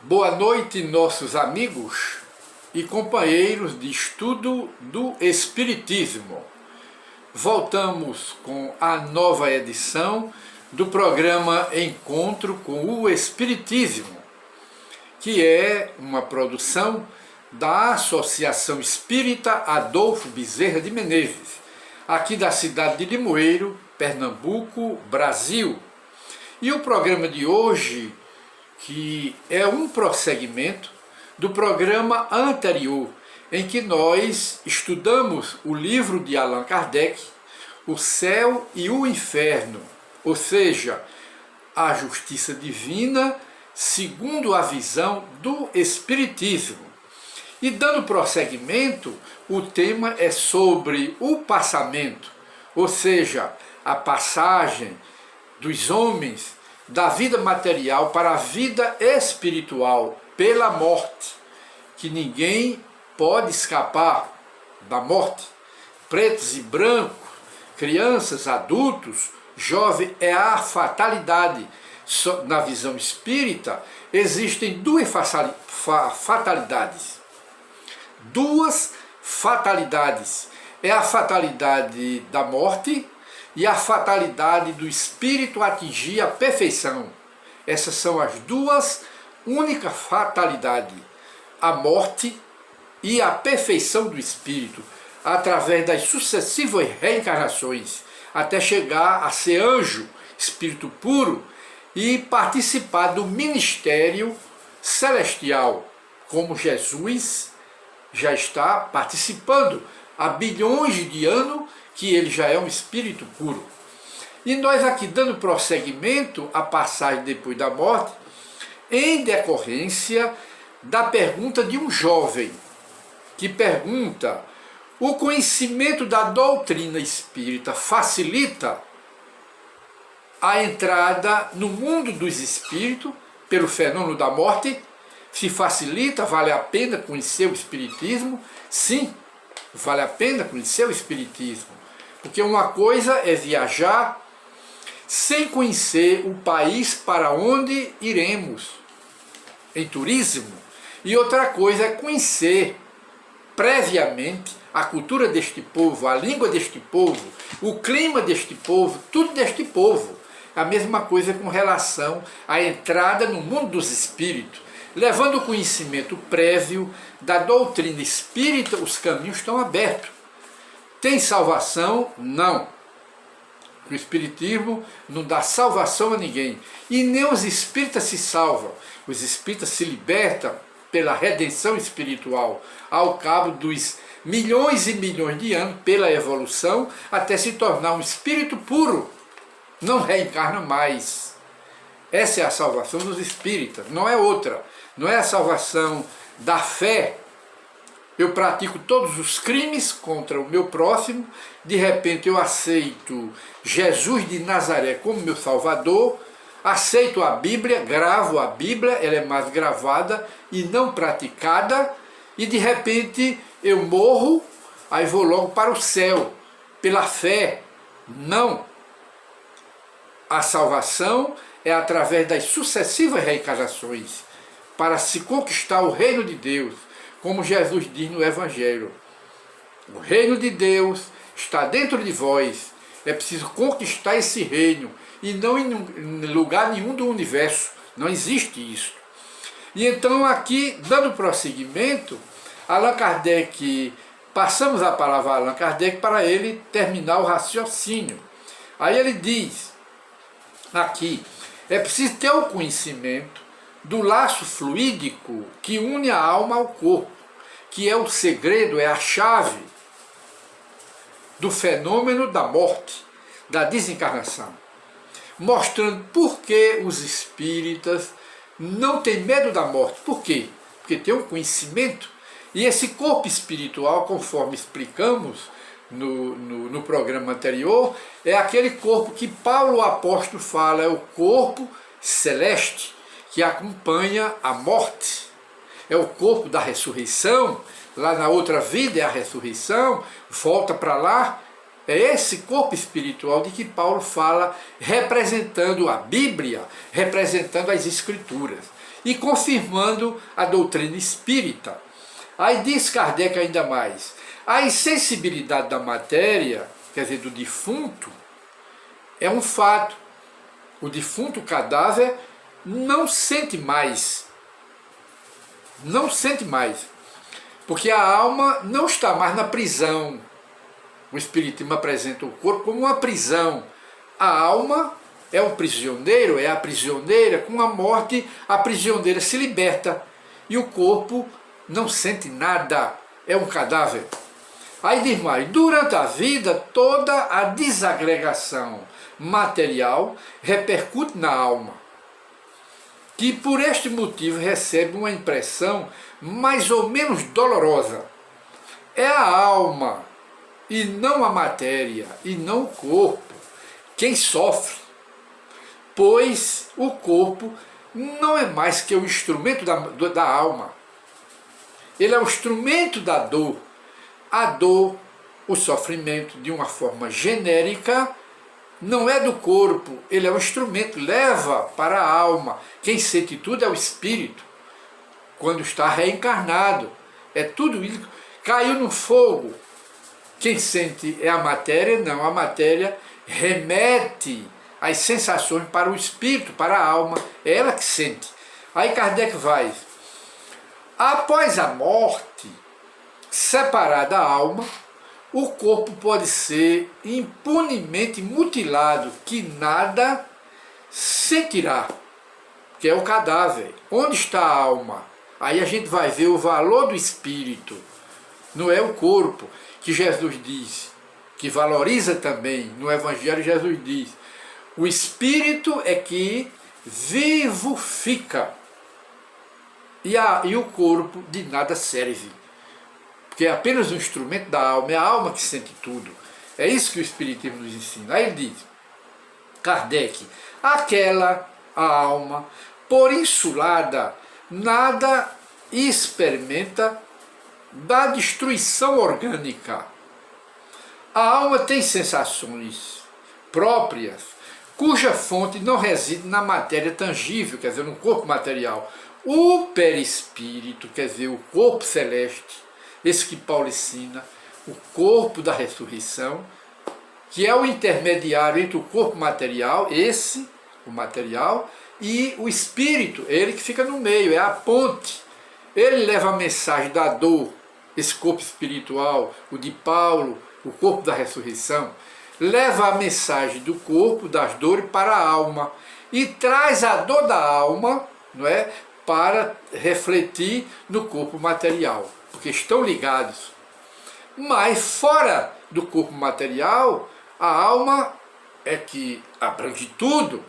Boa noite, nossos amigos e companheiros de estudo do Espiritismo. Voltamos com a nova edição do programa Encontro com o Espiritismo, que é uma produção da Associação Espírita Adolfo Bezerra de Menezes, aqui da cidade de Limoeiro, Pernambuco, Brasil. E o programa de hoje, que é um prosseguimento do programa anterior, em que nós estudamos o livro de Allan Kardec, O Céu e o Inferno, ou seja, a justiça divina segundo a visão do Espiritismo. E dando prosseguimento, o tema é sobre o passamento, ou seja, a passagem dos homens da vida material para a vida espiritual pela morte, que ninguém pode escapar da morte. Pretos e brancos, crianças, adultos, jovens, é a fatalidade. Na visão espírita, existem duas fatalidades. Duas fatalidades. É a fatalidade da morte e a fatalidade do espírito atingir a perfeição. Essas são as duas únicas fatalidades. A morte e a perfeição do espírito, através das sucessivas reencarnações, até chegar a ser anjo, espírito puro, e participar do ministério celestial, como Jesus já está participando há bilhões de anos, que ele já é um espírito puro. E nós aqui dando prosseguimento à passagem depois da morte, em decorrência da pergunta de um jovem, que pergunta: o conhecimento da doutrina espírita facilita a entrada no mundo dos espíritos pelo fenômeno da morte? Se facilita, vale a pena conhecer o espiritismo? Sim, vale a pena conhecer o espiritismo, porque uma coisa é viajar sem conhecer o país para onde iremos em turismo, e outra coisa é conhecer previamente a cultura deste povo, a língua deste povo, o clima deste povo, tudo deste povo. A mesma coisa com relação à entrada no mundo dos espíritos. Levando o conhecimento prévio da doutrina espírita, os caminhos estão abertos. Tem salvação? Não. O espiritismo não dá salvação a ninguém. E nem os espíritas se salvam. Os espíritas se libertam pela redenção espiritual, ao cabo dos milhões e milhões de anos, pela evolução, até se tornar um espírito puro. Não reencarna mais. Essa é a salvação dos espíritas, não é outra. Não é a salvação da fé. Eu pratico todos os crimes contra o meu próximo, de repente eu aceito Jesus de Nazaré como meu Salvador, aceito a Bíblia, gravo a Bíblia, ela é mais gravada e não praticada, e de repente eu morro, aí vou logo para o céu, pela fé. Não. A salvação é através das sucessivas reencarnações, para se conquistar o reino de Deus, como Jesus diz no Evangelho. O reino de Deus está dentro de vós, é preciso conquistar esse reino, e não em lugar nenhum do universo, não existe isso. E então aqui, dando prosseguimento, Allan Kardec, passamos a palavra a Allan Kardec para ele terminar o raciocínio. Aí ele diz, aqui, é preciso ter o conhecimento do laço fluídico que une a alma ao corpo, que é o segredo, é a chave do fenômeno da morte, da desencarnação, mostrando por que os espíritas não têm medo da morte. Por quê? Porque tem um conhecimento, e esse corpo espiritual, conforme explicamos no programa anterior, é aquele corpo que Paulo o apóstolo fala, é o corpo celeste, que acompanha a morte. É o corpo da ressurreição, lá na outra vida é a ressurreição, volta para lá, É esse corpo espiritual de que Paulo fala, representando a Bíblia, representando as Escrituras. e confirmando a doutrina espírita. Aí diz Kardec ainda mais, a insensibilidade da matéria, quer dizer, do defunto, é um fato. O defunto cadáver não sente mais, porque a alma não está mais na prisão. O Espiritismo apresenta o corpo como uma prisão. A alma é o prisioneiro, é a prisioneira. Com a morte, a prisioneira se liberta e o corpo não sente nada, é um cadáver. Aí diz mais, durante a vida, toda a desagregação material repercute na alma, que por este motivo recebe uma impressão mais ou menos dolorosa. É a alma, e não a matéria, e não o corpo, quem sofre, pois o corpo não é mais que o instrumento da alma. Ele é o instrumento da dor. A dor, o sofrimento, de uma forma genérica, não é do corpo, ele é o instrumento, leva para a alma. Quem sente tudo é o espírito, quando está reencarnado. É tudo isso. Caiu no fogo. Quem sente é a matéria? Não, a matéria remete as sensações para o espírito, para a alma. É ela que sente. Aí Kardec vai. Após a morte, separada da alma, o corpo pode ser impunemente mutilado, que nada sentirá, que é o cadáver. Onde está a alma? Aí a gente vai ver o valor do espírito, não é o corpo, que Jesus diz, que valoriza também, no Evangelho Jesus diz, o espírito é que vivo fica, e o corpo de nada serve, porque é apenas um instrumento da alma, é a alma que sente tudo. É isso que o Espiritismo nos ensina. Aí ele diz, Kardec, a alma, por insulada, nada experimenta da destruição orgânica. A alma tem sensações próprias, cuja fonte não reside na matéria tangível, quer dizer, no corpo material. O perispírito, quer dizer, o corpo celeste, esse que Paulo ensina, o corpo da ressurreição, que é o intermediário entre o corpo material, o material, e o espírito, ele que fica no meio, é a ponte. Ele leva a mensagem da dor, esse corpo espiritual, o de Paulo, o corpo da ressurreição, leva a mensagem do corpo, das dores, para a alma, e traz a dor da alma, não é, para refletir no corpo material, porque estão ligados. Mas fora do corpo material, a alma é que abrange tudo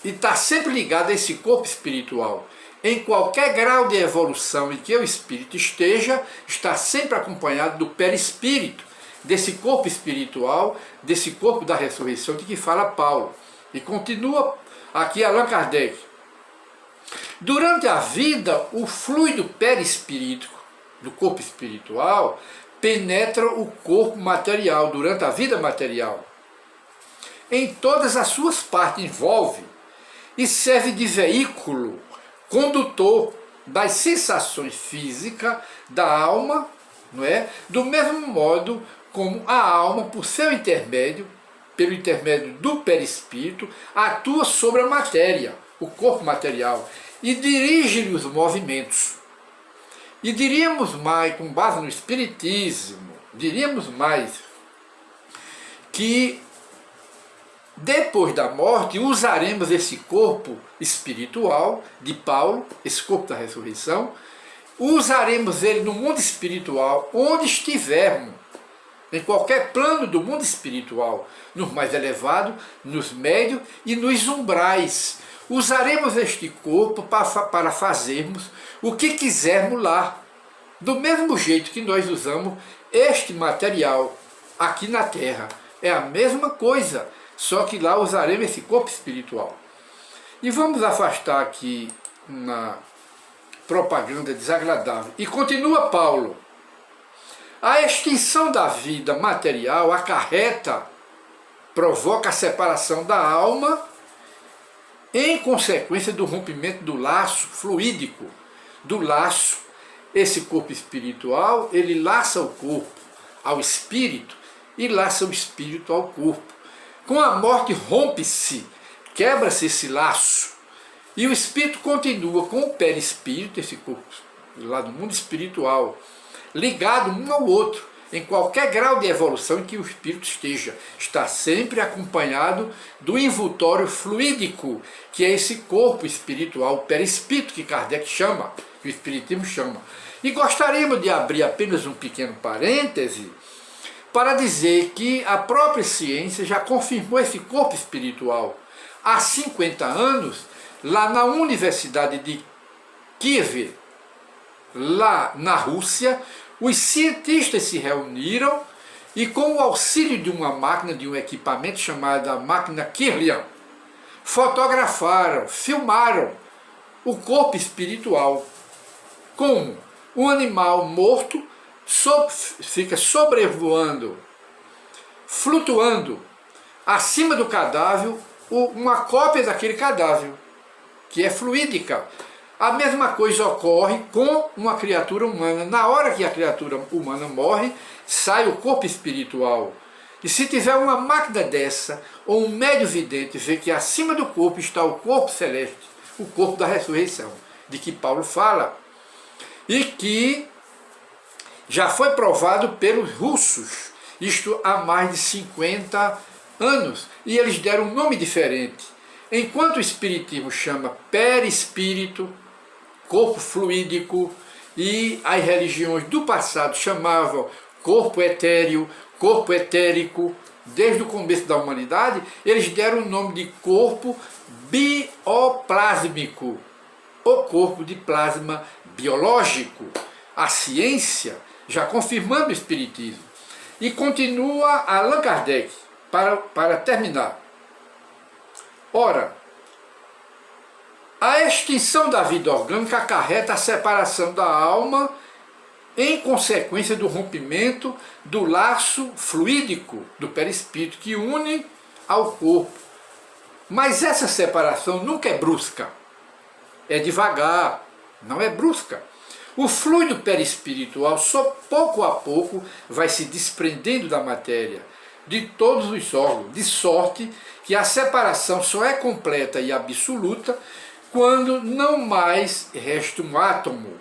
e está sempre ligada a esse corpo espiritual. Em qualquer grau de evolução em que o espírito esteja, está sempre acompanhado do perispírito, desse corpo espiritual, desse corpo da ressurreição de que fala Paulo. E continua aqui Allan Kardec. Durante a vida, o fluido perispirítico do corpo espiritual penetra o corpo material, durante a vida material. Em todas as suas partes envolve e serve de veículo condutor das sensações físicas da alma, não é? Do mesmo modo como a alma, por seu intermédio, pelo intermédio do perispírito, atua sobre a matéria, o corpo material, e dirige-lhe os movimentos. E diríamos mais, com base no Espiritismo, diríamos mais que depois da morte usaremos esse corpo espiritual de Paulo, esse corpo da ressurreição, usaremos ele no mundo espiritual, onde estivermos, em qualquer plano do mundo espiritual, nos mais elevados, nos médios e nos umbrais. Usaremos este corpo para fazermos o que quisermos lá, do mesmo jeito que nós usamos este material aqui na Terra. É a mesma coisa, só que lá usaremos esse corpo espiritual. E vamos afastar aqui uma propaganda desagradável. E continua Paulo. A extinção da vida material provoca a separação da alma em consequência do rompimento do laço fluídico, do laço. Esse corpo espiritual, ele laça o corpo ao espírito e laça o espírito ao corpo. Com a morte rompe-se, quebra-se esse laço, e o espírito continua com o perispírito, esse corpo lá do mundo espiritual, ligado um ao outro, em qualquer grau de evolução em que o espírito esteja. Está sempre acompanhado do envoltório fluídico, que é esse corpo espiritual, o perispírito, que Kardec chama, que o espiritismo chama. E gostaríamos de abrir apenas um pequeno parêntese para dizer que a própria ciência já confirmou esse corpo espiritual. Há 50 anos, lá na Universidade de Kiev, lá na Rússia, os cientistas se reuniram e, com o auxílio de uma máquina, de um equipamento chamado a máquina Kirlian, fotografaram, filmaram o corpo espiritual. Como um animal morto fica sobrevoando, flutuando acima do cadáver, uma cópia daquele cadáver, que é fluídica. A mesma coisa ocorre com uma criatura humana. Na hora que a criatura humana morre, sai o corpo espiritual. E se tiver uma máquina dessa, ou um médium vidente, vê que acima do corpo está o corpo celeste, o corpo da ressurreição, de que Paulo fala, e que já foi provado pelos russos, isto há mais de 50 anos, e eles deram um nome diferente. Enquanto o espiritismo chama perispírito, corpo fluídico, e as religiões do passado chamavam corpo etéreo, corpo etérico, desde o começo da humanidade, eles deram o nome de corpo bioplásmico, o corpo de plasma biológico. A ciência já confirmando o espiritismo. E continua Allan Kardec, para terminar. Ora, a extinção da vida orgânica acarreta a separação da alma em consequência do rompimento do laço fluídico do perispírito que une ao corpo. Mas essa separação nunca é brusca, é devagar, não é brusca. O fluido perispiritual só pouco a pouco vai se desprendendo da matéria, de todos os órgãos, de sorte que a separação só é completa e absoluta quando não mais resta um átomo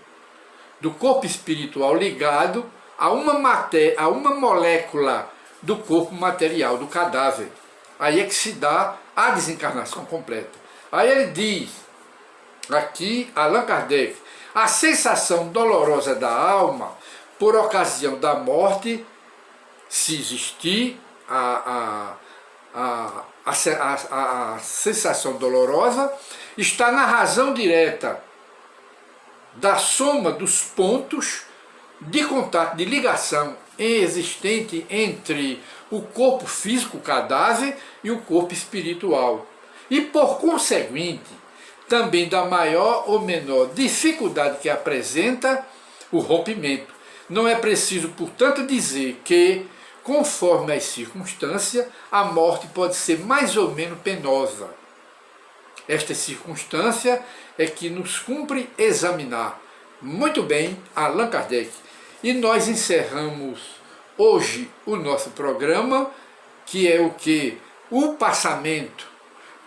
do corpo espiritual ligado a uma molécula do corpo material, do cadáver. Aí é que se dá a desencarnação completa. Aí ele diz, aqui Allan Kardec, a sensação dolorosa da alma por ocasião da morte, se existir a sensação dolorosa, está na razão direta da soma dos pontos de contato, de ligação existente entre o corpo físico, o cadáver, e o corpo espiritual. E, por conseguinte, também da maior ou menor dificuldade que apresenta o rompimento. Não é preciso, portanto, dizer que, conforme as circunstâncias, a morte pode ser mais ou menos penosa. Esta circunstância é que nos cumpre examinar. Muito bem, Allan Kardec. E nós encerramos hoje o nosso programa, que é o que? O passamento.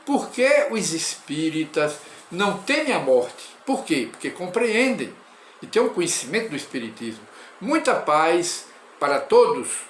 Por que os espíritas não temem a morte? Por quê? Porque compreendem e têm um conhecimento do espiritismo. Muita paz para todos.